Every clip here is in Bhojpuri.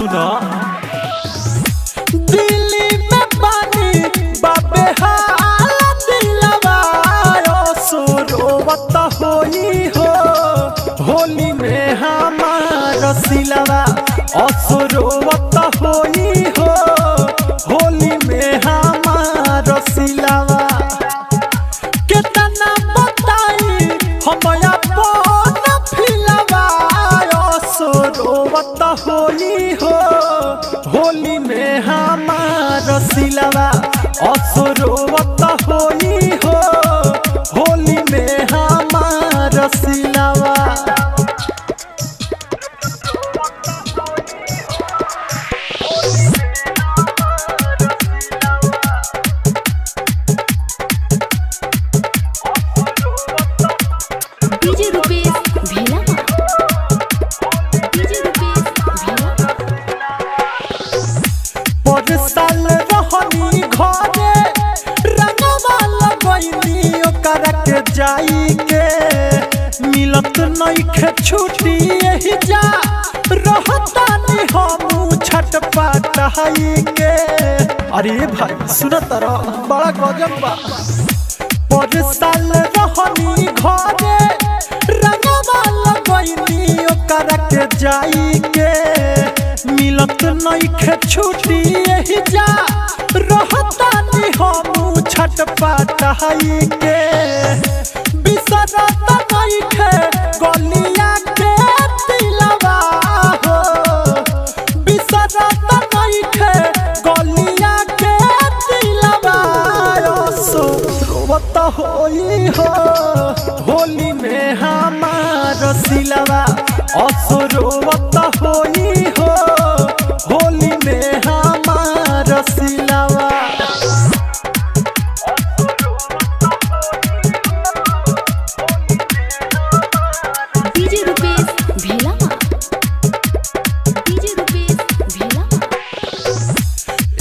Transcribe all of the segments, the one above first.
सुना दिल्ली में पानी बाबे हाल दिलवा सुरोवत होई हो होली में हमार सिलवा असुरोवत होई हो होली में हमार सिलवा कितना बताई हम अपन फिलवा असुरोवत होई हो होली में हमार सिलवा असुरोवत होई हो होली में हमार सिलवा साल रहनी घरे रंगवा लगैनी ओकरा के जाई के मिलत नइखे छुट्टी एही जा रहतानी हम छटपटाई के। अरे भाई सुनत रह बड़ा गजब बा। पर साल रहनी घरे रंगवा लगैनी ओकरा के जाई के मिलत नइखे छुट्टी एही जा रहतानी हम छटपटाई के बिसरत नइखे गलिया के दिलवा हो बिसरत नइखे गलिया के दिलवा सुरोवत होई हो होली में हमार सिलवा असुरोवत होई हो होली में हमार सिलवा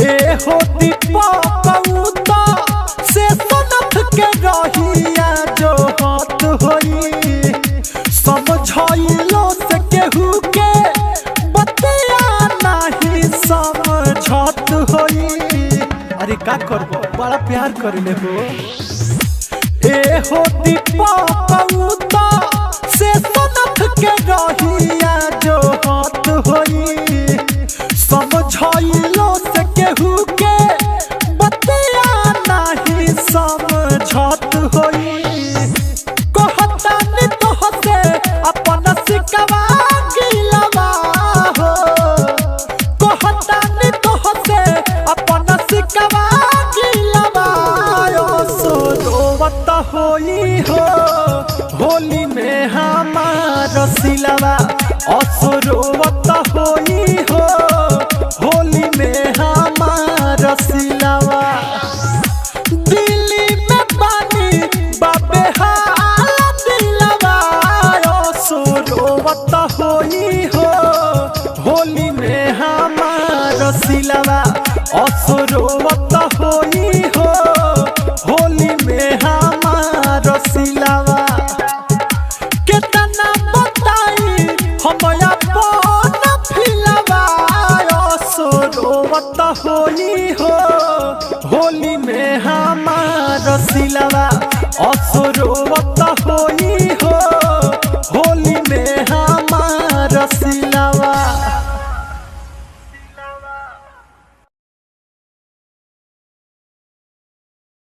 ए हो दीपक से सनथ के रहिया जो हाथ होई समझाइलो से केहू के बतिया नहीं समझत होई। अरे का करबो बड़ा प्यार करले हो। ए हो दीपक से सनथ के रहिया जो हाथ होई समझाइलो से केहू के बतिया नहीं समझत होई। कहतानी तोहसे अपन सिकवा गिलवा हो कहतानी तोहसे अपन सिकवा गिलवा सुरोवत होई हो होली में हमार सिलवा असुरोवत होई हो होली में हमार सिलवा दिल्ली में पानी बाबे हाल दिलवा सुरोवत होई हो होली में हमार सिलवा असुरोवत होई हो होली में हमार सिलवा कितना बताई हम अपन फिलवा सुरोवत होई हो होली में हमार सिलवा असुरोवत होई हो होली में हमार सिलवा।